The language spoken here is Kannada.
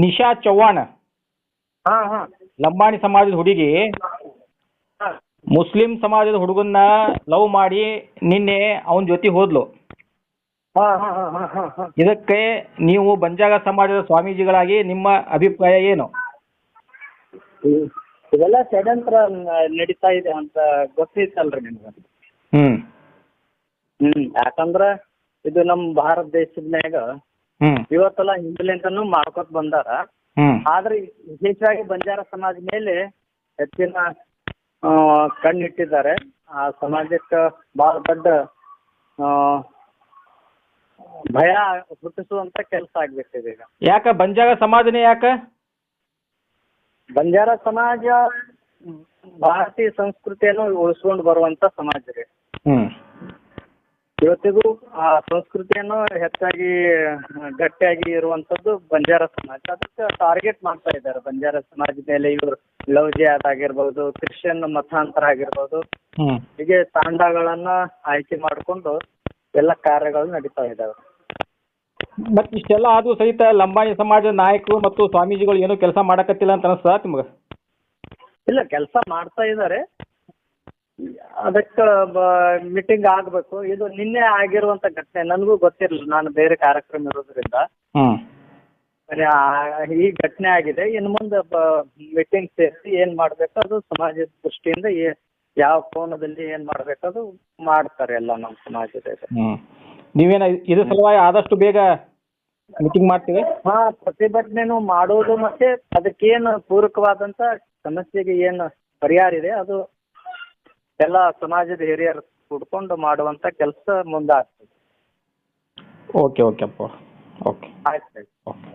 ನಿಶಾ ಚವ್ಹಾಣ್ ಹಾ ಹಾ ಲಂಬಾಣಿ ಸಮಾಜದ ಹುಡುಗಿ ಹಾ ಮುಸ್ಲಿಂ ಸಮಾಜದ ಹುಡುಗನ್ನ ಲವ್ ಮಾಡಿ ನಿನ್ನೆ ಅವನ ಜೊತೆ ಹೋದ್ಲು. ಹಾ ಹಾ ಹಾ ಹಾ ಹಾ ಹಾ ಇದಕ್ಕೆ ನೀವು ಬಂಜಾರ ಸಮಾಜದ ಸ್ವಾಮೀಜಿಗಳಾಗಿ ನಿಮ್ಮ ಅಭಿಪ್ರಾಯ ಏನು? ಇದೆಲ್ಲ ಷಡ್ಯಂತ್ರ ನಡೀತಾ ಇದೆ ಅಂತ ಗೊತ್ತೈತಲ್ರಿ ನಿಮ್ಗೆ. ಹ್ಮ್ ಯಾಕಂದ್ರ ಇದು ನಮ್ಮ ಭಾರತ ದೇಶದ ಮ್ಯಾಗ ಹ್ಮ್ ಇವತ್ತೆಲ್ಲ ಹಿಂದಲಿಂದನೂ ಮಾಡ್ಕೊತ ಬಂದಾರ. ಹ್ಮ್ ಆದ್ರೆ ವಿಶೇಷವಾಗಿ ಬಂಜಾರ ಸಮಾಜ ಮೇಲೆ ಹೆಚ್ಚಿನ ಕಣ್ಣಿಟ್ಟಿದ್ದಾರೆ. ಆ ಸಮಾಜಕ್ಕೆ ಬಹಳ ದೊಡ್ಡ ಭಯ ಹುಟ್ಟಿಸುವಂತ ಕೆಲಸ ಆಗ್ಬಿಟ್ಟಿದೆ ಈಗ. ಯಾಕ ಬಂಜಾರ ಸಮಾಜನೇ ಯಾಕ? ಬಂಜಾರ ಸಮಾಜ ಭಾರತೀಯ ಸಂಸ್ಕೃತಿಯನ್ನು ಉಳಿಸ್ಕೊಂಡು ಬರುವಂತ ಸಮಾಜ ರೀ. ಹ್ಮ್ ಇವತ್ತಿಗೂ ಆ ಸಂಸ್ಕೃತಿಯನ್ನು ಹೆಚ್ಚಾಗಿ ಗಟ್ಟಿಯಾಗಿ ಇರುವಂತದ್ದು ಬಂಜಾರ ಸಮಾಜ. ಅದಕ್ಕೆ ಟಾರ್ಗೆಟ್ ಮಾಡ್ತಾ ಇದ್ದಾರೆ ಬಂಜಾರ ಸಮಾಜ ಮೇಲೆ. ಇವರು ಲವ್ ಜಿಹಾದ್ ಆಗಿರ್ಬೋದು, ಕ್ರಿಶ್ಚಿಯನ್ ಮತಾಂತರ ಆಗಿರ್ಬೋದು, ಹ್ಮ್ ಹೀಗೆ ತಾಂಡಗಳನ್ನ ಆಯ್ಕೆ ಮಾಡಿಕೊಂಡು ಎಲ್ಲ ಕಾರ್ಯಗಳು ನಡೀತಾ ಇದ್ದಾವೆ. ಮತ್ ಇಷ್ಟೆಲ್ಲ ಆದ್ರೂ ಸಹಿತ ಲಂಬಾಣಿ ಸಮಾಜದ ನಾಯಕರು ಮತ್ತು ಸ್ವಾಮೀಜಿಗಳು ಏನೂ ಕೆಲಸ ಮಾಡಕತ್ತಿಲ್ಲ ಅಂತ ಅನಿಸ್ತದ ನಿಮ್ಗೆ? ಇಲ್ಲ, ಕೆಲಸ ಮಾಡ್ತಾ ಇದ್ದಾರೆ. ಅದಕ್ಕೆ ಮೀಟಿಂಗ್ ಆಗಬೇಕು. ಇದು ನಿನ್ನೆ ಆಗಿರುವಂತ ಘಟನೆ ನನಗೂ ಗೊತ್ತಿರಲಿಲ್ಲ, ನಾನು ಬೇರೆ ಕಾರ್ಯಕ್ರಮ ಇರೋದ್ರಿಂದ. ಈ ಘಟನೆ ಆಗಿದೆ. ಇನ್ನು ಮುಂದೆ ಮೀಟಿಂಗ್ ಸೇರಿಸಿ ಏನ್ ಮಾಡ್ಬೇಕು ಅದು ಸಮಾಜದ ದೃಷ್ಟಿಯಿಂದ ಯಾವ ಕೋನದಲ್ಲಿ ಏನ್ ಮಾಡ್ಬೇಕು ಅದು ಮಾಡ್ತಾರೆ ಎಲ್ಲ ನಮ್ಮ ಸಮಾಜದ. ನೀವೇನ ಇದ್ರ ಸಲುವಾಗಿ ಆದಷ್ಟು ಬೇಗ ಮೀಟಿಂಗ್ ಮಾಡ್ತೀವಿ? ಹಾ, ಪ್ರತಿಭಟನೆನೂ ಮಾಡೋದು ಮತ್ತೆ ಅದಕ್ಕೇನು ಪೂರಕವಾದಂತ ಸಮಸ್ಯೆಗೆ ಏನು ಪರಿಹಾರ ಇದೆ ಅದು ಎಲ್ಲ ಸಮಾಜದ ಹಿರಿಯರು ಕೂಡ್ಕೊಂಡು ಮಾಡುವಂತ ಕೆಲಸ ಮುಂದಾಗ್ತದೆ. ಓಕೆ ಓಕೆ ಅಪ್ಪ, ಓಕೆ ಆಯ್ತು. ಓಕೆ.